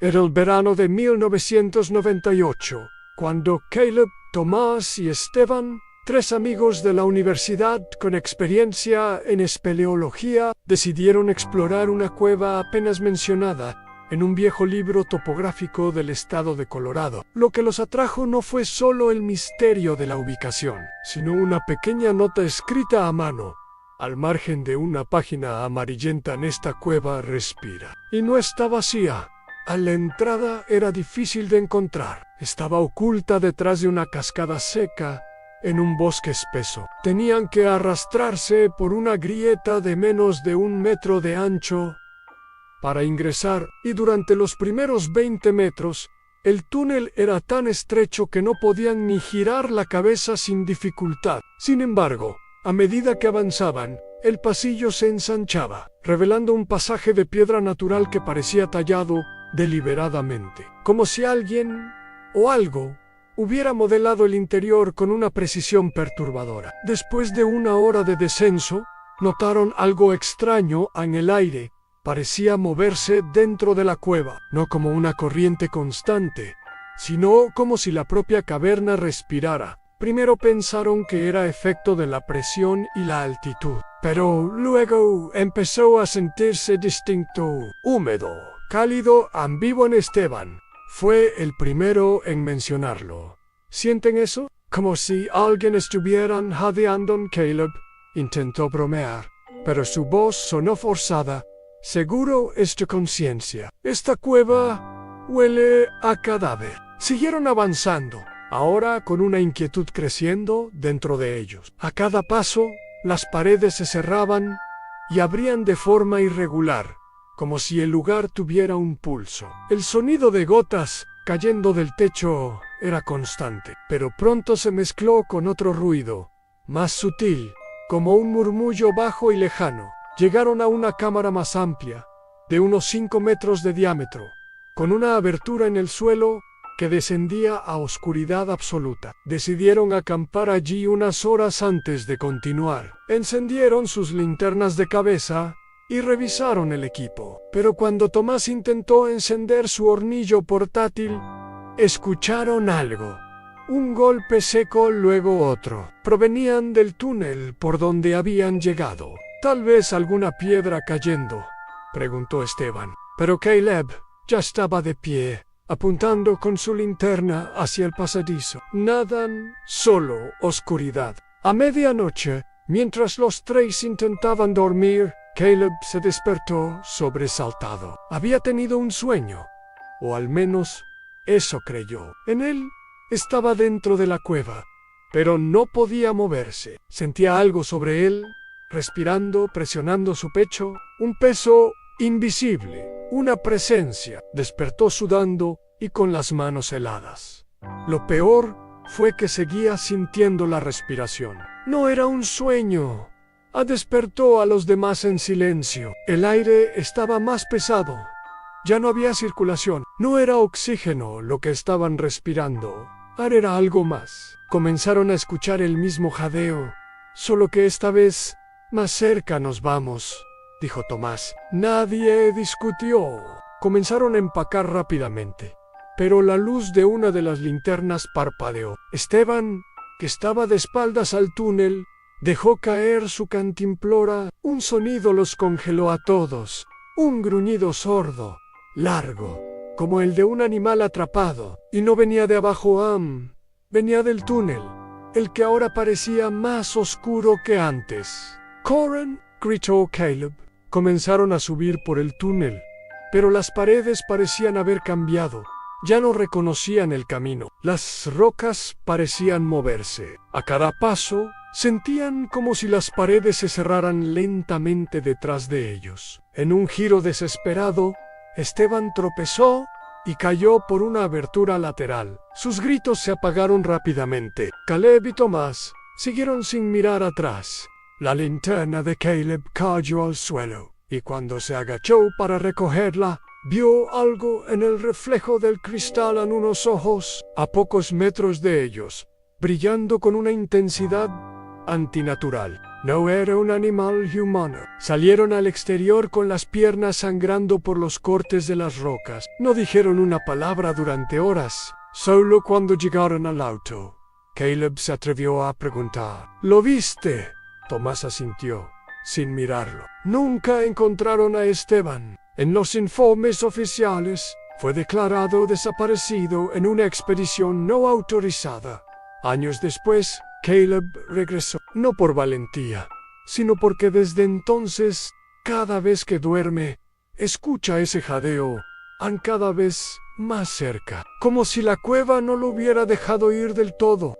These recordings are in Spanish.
Era el verano de 1998, cuando Caleb, Tomás y Esteban, tres amigos de la universidad con experiencia en espeleología, decidieron explorar una cueva apenas mencionada en un viejo libro topográfico del estado de Colorado. Lo que los atrajo no fue solo el misterio de la ubicación, sino una pequeña nota escrita a mano al margen de una página amarillenta: en esta cueva respira. Y no está vacía. A la entrada era difícil de encontrar. Estaba oculta detrás de una cascada seca en un bosque espeso. Tenían que arrastrarse por una grieta de menos de 1 metro de ancho para ingresar, y durante los primeros 20 metros, el túnel era tan estrecho que no podían ni girar la cabeza sin dificultad. Sin embargo, a medida que avanzaban, el pasillo se ensanchaba, revelando un pasaje de piedra natural que parecía tallado deliberadamente, como si alguien o algo hubiera modelado el interior con una precisión perturbadora. Después de 1 hora de descenso, notaron algo extraño en el aire. Parecía moverse dentro de la cueva, no como una corriente constante, sino como si la propia caverna respirara. Primero pensaron que era efecto de la presión y la altitud, pero luego empezó a sentirse distinto, húmedo, cálido, ambiguo. En Esteban fue el primero en mencionarlo. ¿Sienten eso? Como si alguien estuviera jadeando. Caleb intentó bromear, pero su voz sonó forzada. Seguro es tu conciencia. Esta cueva huele a cadáver. Siguieron avanzando, ahora con una inquietud creciendo dentro de ellos. A cada paso, las paredes se cerraban y abrían de forma irregular, como si el lugar tuviera un pulso. El sonido de gotas cayendo del techo era constante, pero pronto se mezcló con otro ruido, más sutil, como un murmullo bajo y lejano. Llegaron a una cámara más amplia, de unos 5 metros de diámetro, con una abertura en el suelo que descendía a oscuridad absoluta. Decidieron acampar allí unas horas antes de continuar. Encendieron sus linternas de cabeza y revisaron el equipo. Pero cuando Tomás intentó encender su hornillo portátil, escucharon algo. Un golpe seco, luego otro. Provenían del túnel por donde habían llegado. «¿Tal vez alguna piedra cayendo?», preguntó Esteban. Pero Caleb ya estaba de pie, apuntando con su linterna hacia el pasadizo. Nada, solo oscuridad. A medianoche, mientras los tres intentaban dormir, Caleb se despertó sobresaltado. Había tenido un sueño, o al menos eso creyó. En él estaba dentro de la cueva, pero no podía moverse. Sentía algo sobre él, respirando, presionando su pecho, un peso invisible, una presencia. Despertó sudando y con las manos heladas. Lo peor fue que seguía sintiendo la respiración. No era un sueño. Despertó a los demás en silencio. El aire estaba más pesado. Ya no había circulación. No era oxígeno lo que estaban respirando. Era algo más. Comenzaron a escuchar el mismo jadeo, solo que esta vez «Más cerca nos vamos», dijo Tomás. Nadie discutió. Comenzaron a empacar rápidamente, pero la luz de una de las linternas parpadeó. Esteban, que estaba de espaldas al túnel, dejó caer su cantimplora. Un sonido los congeló a todos. Un gruñido sordo, largo, como el de un animal atrapado. Y no venía de abajo, venía del túnel, el que ahora parecía más oscuro que antes. «¡Corran!», gritó Caleb. Comenzaron a subir por el túnel, pero las paredes parecían haber cambiado. Ya no reconocían el camino. Las rocas parecían moverse. A cada paso, sentían como si las paredes se cerraran lentamente detrás de ellos. En un giro desesperado, Esteban tropezó y cayó por una abertura lateral. Sus gritos se apagaron rápidamente. Caleb y Tomás siguieron sin mirar atrás. La linterna de Caleb cayó al suelo, y cuando se agachó para recogerla, vio algo en el reflejo del cristal en unos ojos a pocos metros de ellos, brillando con una intensidad antinatural. No era un animal humano. Salieron al exterior con las piernas sangrando por los cortes de las rocas. No dijeron una palabra durante horas. Solo cuando llegaron al auto, Caleb se atrevió a preguntar: ¿Lo viste? Tomás asintió, sin mirarlo. Nunca encontraron a Esteban. En los informes oficiales, fue declarado desaparecido en una expedición no autorizada. Años después, Caleb regresó, no por valentía, sino porque desde entonces, cada vez que duerme, escucha ese jadeo, cada vez más cerca, como si la cueva no lo hubiera dejado ir del todo.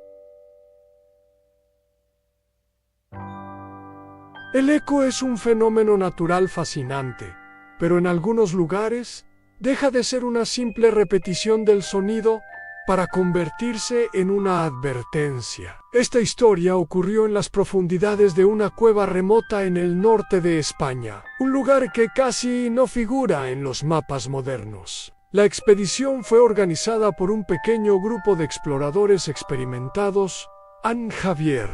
El eco es un fenómeno natural fascinante, pero en algunos lugares deja de ser una simple repetición del sonido para convertirse en una advertencia. Esta historia ocurrió en las profundidades de una cueva remota en el norte de España, un lugar que casi no figura en los mapas modernos. La expedición fue organizada por un pequeño grupo de exploradores experimentados: Ann Javier,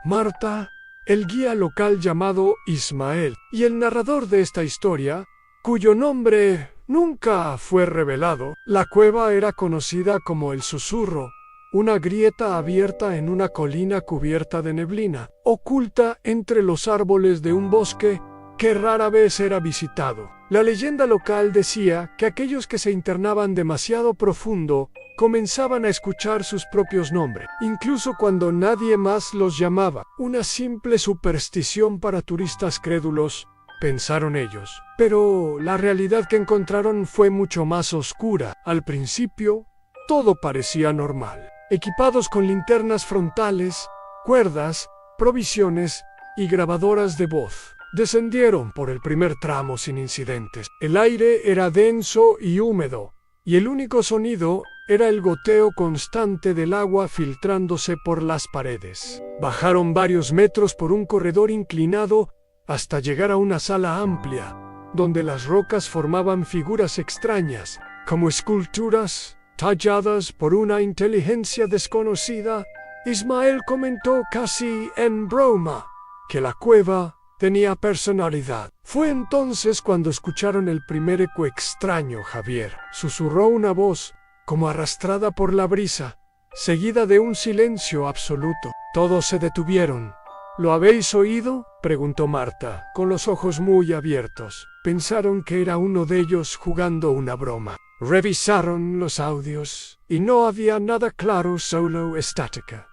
Marta, el guía local llamado Ismael, y el narrador de esta historia, cuyo nombre nunca fue revelado. La cueva era conocida como El Susurro, una grieta abierta en una colina cubierta de neblina, oculta entre los árboles de un bosque que rara vez era visitado. La leyenda local decía que aquellos que se internaban demasiado profundo comenzaban a escuchar sus propios nombres, incluso cuando nadie más los llamaba. Una simple superstición para turistas crédulos, pensaron ellos. Pero la realidad que encontraron fue mucho más oscura. Al principio, todo parecía normal. Equipados con linternas frontales, cuerdas, provisiones y grabadoras de voz, descendieron por el primer tramo sin incidentes. El aire era denso y húmedo, y el único sonido era el goteo constante del agua filtrándose por las paredes. Bajaron varios metros por un corredor inclinado hasta llegar a una sala amplia, donde las rocas formaban figuras extrañas, como esculturas talladas por una inteligencia desconocida. Ismael comentó casi en broma que la cueva tenía personalidad. Fue entonces cuando escucharon el primer eco extraño. Javier susurró una voz, como arrastrada por la brisa, seguida de un silencio absoluto. Todos se detuvieron. ¿Lo habéis oído?, preguntó Marta, con los ojos muy abiertos. Pensaron que era uno de ellos jugando una broma. Revisaron los audios y no había nada claro, solo estática.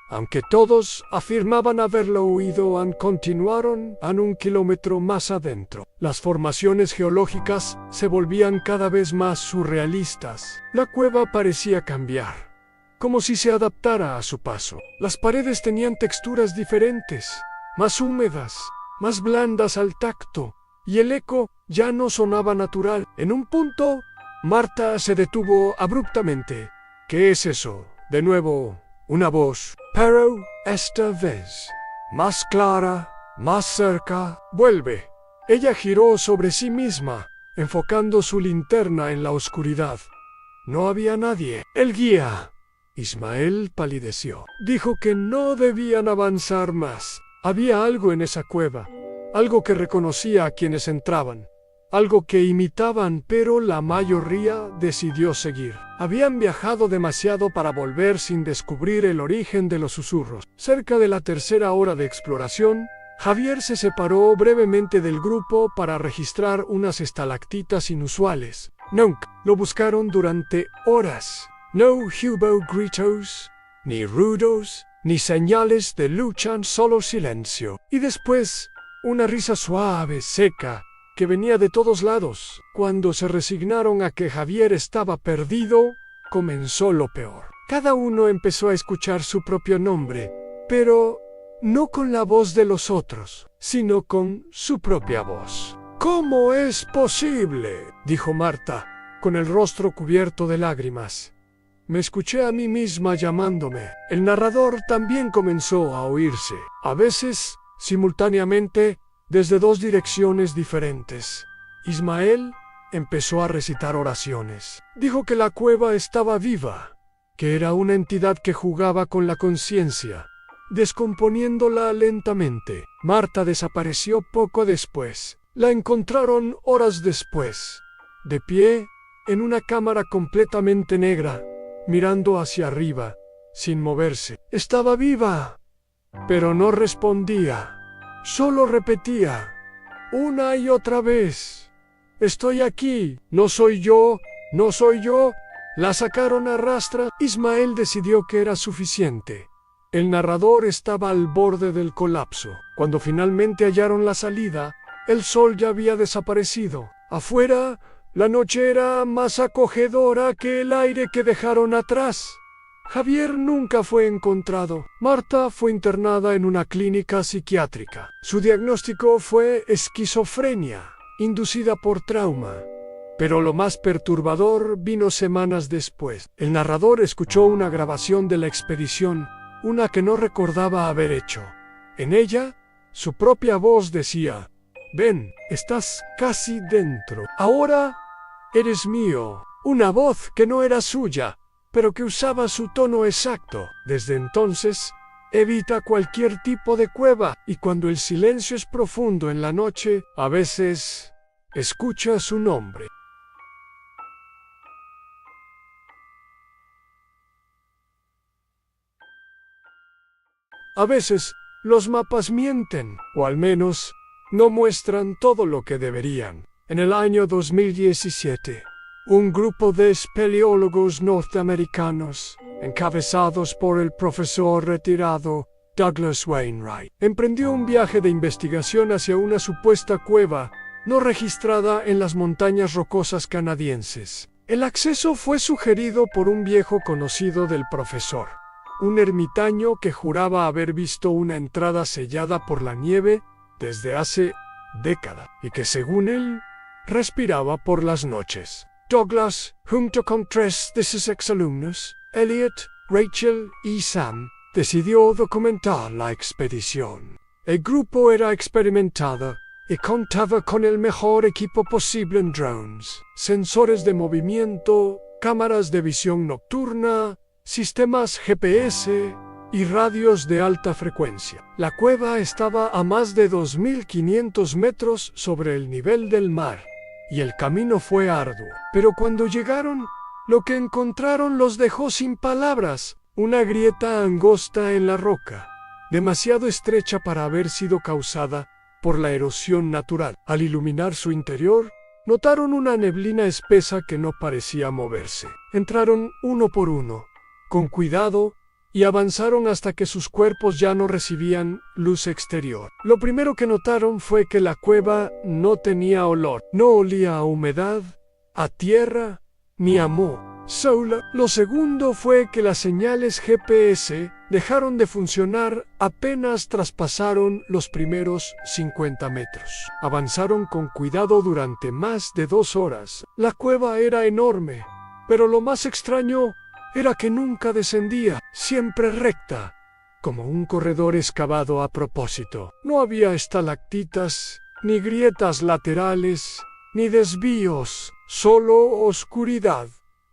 Aunque todos afirmaban haberlo oído, continuaron a 1 kilómetro más adentro. Las formaciones geológicas se volvían cada vez más surrealistas. La cueva parecía cambiar, como si se adaptara a su paso. Las paredes tenían texturas diferentes, más húmedas, más blandas al tacto, y el eco ya no sonaba natural. En un punto, Marta se detuvo abruptamente. ¿Qué es eso? De nuevo, una voz, pero esta vez más clara, más cerca. Vuelve. Ella giró sobre sí misma, enfocando su linterna en la oscuridad. No había nadie. El guía, Ismael, palideció. Dijo que no debían avanzar más. Había algo en esa cueva, algo que reconocía a quienes entraban, algo que imitaban, pero la mayoría decidió seguir. Habían viajado demasiado para volver sin descubrir el origen de los susurros. Cerca de la tercera hora de exploración, Javier se separó brevemente del grupo para registrar unas estalactitas inusuales. Nunca lo buscaron durante horas. No hubo gritos, ni ruidos, ni señales de lucha, solo silencio. Y después, una risa suave, seca, que venía de todos lados. Cuando se resignaron a que Javier estaba perdido, comenzó lo peor. Cada uno empezó a escuchar su propio nombre, pero no con la voz de los otros, sino con su propia voz. ¿Cómo es posible?, dijo Marta, con el rostro cubierto de lágrimas. Me escuché a mí misma llamándome. El narrador también comenzó a oírse, a veces simultáneamente, desde 2 direcciones diferentes. Ismael empezó a recitar oraciones. Dijo que la cueva estaba viva, que era una entidad que jugaba con la conciencia, descomponiéndola lentamente. Marta desapareció poco después. La encontraron horas después, de pie, en una cámara completamente negra, mirando hacia arriba, sin moverse. Estaba viva, pero no respondía. Solo repetía, una y otra vez, estoy aquí, no soy yo, no soy yo. La sacaron a rastra. Ismael decidió que era suficiente. El narrador estaba al borde del colapso. Cuando finalmente hallaron la salida, el sol ya había desaparecido. Afuera, la noche era más acogedora que el aire que dejaron atrás. Javier nunca fue encontrado. Marta fue internada en una clínica psiquiátrica. Su diagnóstico fue esquizofrenia, inducida por trauma. Pero lo más perturbador vino semanas después. El narrador escuchó una grabación de la expedición, una que no recordaba haber hecho. En ella, su propia voz decía, «Ven, estás casi dentro. Ahora eres mío». Una voz que no era suya, pero que usaba su tono exacto. Desde entonces, evita cualquier tipo de cueva, y cuando el silencio es profundo en la noche, a veces escucha su nombre. A veces, los mapas mienten, o al menos, no muestran todo lo que deberían. En el año 2017, un grupo de espeleólogos norteamericanos, encabezados por el profesor retirado Douglas Wainwright, emprendió un viaje de investigación hacia una supuesta cueva no registrada en las montañas rocosas canadienses. El acceso fue sugerido por un viejo conocido del profesor, un ermitaño que juraba haber visto una entrada sellada por la nieve desde hace décadas y que, según él, respiraba por las noches. Douglas, junto con 3 de sus exalumnos, Elliot, Rachel y Sam, decidió documentar la expedición. El grupo era experimentado y contaba con el mejor equipo posible en drones, sensores de movimiento, cámaras de visión nocturna, sistemas GPS y radios de alta frecuencia. La cueva estaba a más de 2.500 metros sobre el nivel del mar, y el camino fue arduo. Pero cuando llegaron, lo que encontraron los dejó sin palabras. Una grieta angosta en la roca, demasiado estrecha para haber sido causada por la erosión natural. Al iluminar su interior, notaron una neblina espesa que no parecía moverse. Entraron uno por uno, con cuidado, y avanzaron hasta que sus cuerpos ya no recibían luz exterior. Lo primero que notaron fue que la cueva no tenía olor. No olía a humedad, a tierra, ni a moho. Lo segundo fue que las señales GPS dejaron de funcionar apenas traspasaron los primeros 50 metros. Avanzaron con cuidado durante más de 2 horas. La cueva era enorme, pero lo más extraño era que nunca descendía, siempre recta, como un corredor excavado a propósito. No había estalactitas, ni grietas laterales, ni desvíos, solo oscuridad.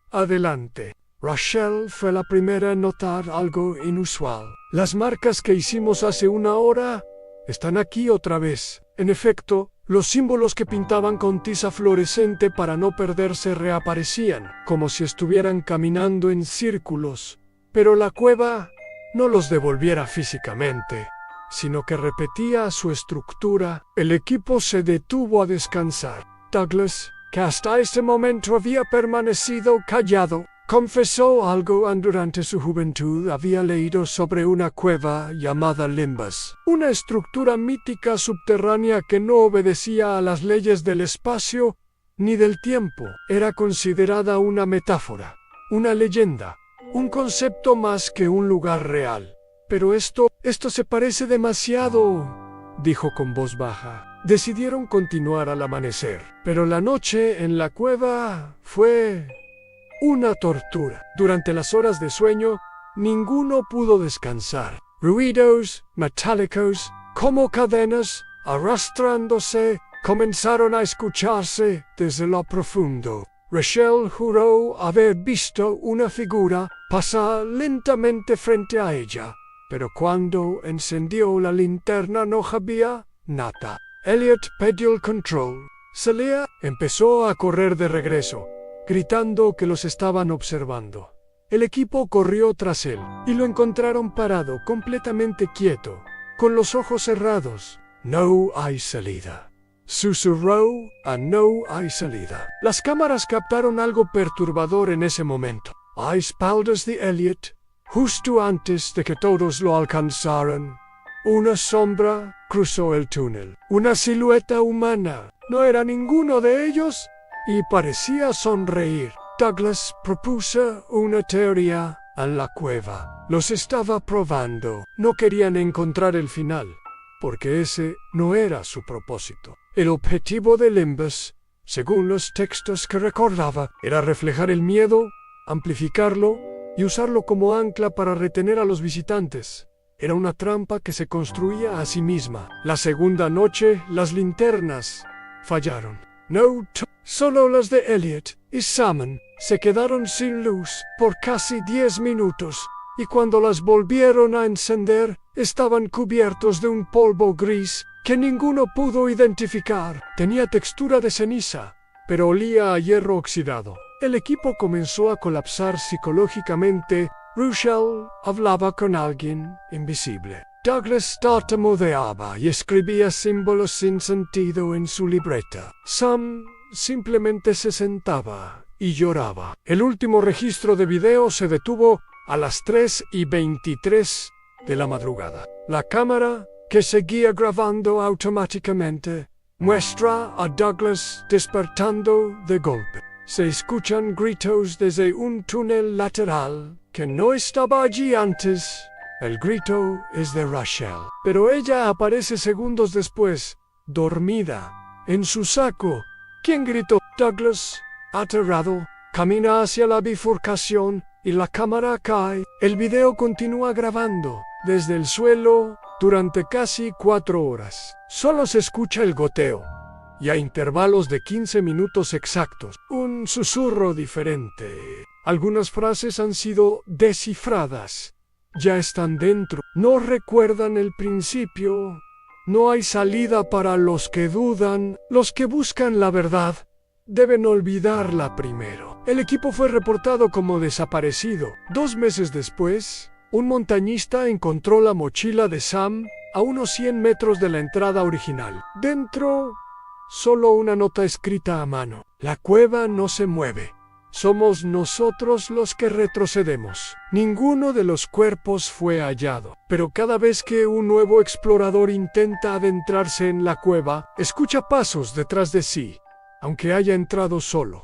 Adelante. Rachel fue la primera en notar algo inusual. Las marcas que hicimos hace 1 hora están aquí otra vez. En efecto, los símbolos que pintaban con tiza fluorescente para no perderse reaparecían, como si estuvieran caminando en círculos. Pero la cueva no los devolviera físicamente, sino que repetía su estructura. El equipo se detuvo a descansar. Douglas, que hasta ese momento había permanecido callado, confesó algo durante su juventud. Había leído sobre una cueva llamada Limbus, una estructura mítica subterránea que no obedecía a las leyes del espacio ni del tiempo. Era considerada una metáfora, una leyenda, un concepto más que un lugar real. Pero esto se parece demasiado, dijo con voz baja. Decidieron continuar al amanecer, pero la noche en la cueva fue una tortura. Durante las horas de sueño, ninguno pudo descansar. Ruidos metálicos, como cadenas, arrastrándose, comenzaron a escucharse desde lo profundo. Rachel juró haber visto una figura pasar lentamente frente a ella, pero cuando encendió la linterna no había nada. Elliot perdió el control. Celia empezó a correr de regreso, gritando que los estaban observando. El equipo corrió tras él y lo encontraron parado, completamente quieto, con los ojos cerrados. No hay salida. Susurró a no hay salida. Las cámaras captaron algo perturbador en ese momento. A espaldas de Elliot, justo antes de que todos lo alcanzaran, una sombra cruzó el túnel. Una silueta humana. No era ninguno de ellos y parecía sonreír. Douglas propuso una teoría en la cueva. Los estaba probando. No querían encontrar el final, porque ese no era su propósito. El objetivo de Limbus, según los textos que recordaba, era reflejar el miedo, amplificarlo y usarlo como ancla para retener a los visitantes. Era una trampa que se construía a sí misma. La segunda noche, las linternas fallaron. Solo las de Elliot y Salmon se quedaron sin luz por casi 10 minutos, y cuando las volvieron a encender, estaban cubiertos de un polvo gris que ninguno pudo identificar. Tenía textura de ceniza, pero olía a hierro oxidado. El equipo comenzó a colapsar psicológicamente. Rochelle hablaba con alguien invisible. Douglas tartamudeaba y escribía símbolos sin sentido en su libreta. Sam simplemente se sentaba y lloraba. El último registro de video se detuvo a las 3:23 de la madrugada. La cámara, que seguía grabando automáticamente, muestra a Douglas despertando de golpe. Se escuchan gritos desde un túnel lateral que no estaba allí antes. El grito es de Rochelle, pero ella aparece segundos después, dormida, en su saco. ¿Quién gritó? Douglas, aterrado, camina hacia la bifurcación y la cámara cae. El video continúa grabando desde el suelo durante casi 4 horas. Solo se escucha el goteo y a intervalos de 15 minutos exactos, un susurro diferente. Algunas frases han sido descifradas. Ya están dentro. No recuerdan el principio. No hay salida para los que dudan. Los que buscan la verdad deben olvidarla primero. El equipo fue reportado como desaparecido. 2 meses después, un montañista encontró la mochila de Sam a unos 100 metros de la entrada original. Dentro, solo una nota escrita a mano. La cueva no se mueve. Somos nosotros los que retrocedemos. Ninguno de los cuerpos fue hallado, pero cada vez que un nuevo explorador intenta adentrarse en la cueva, escucha pasos detrás de sí, aunque haya entrado solo.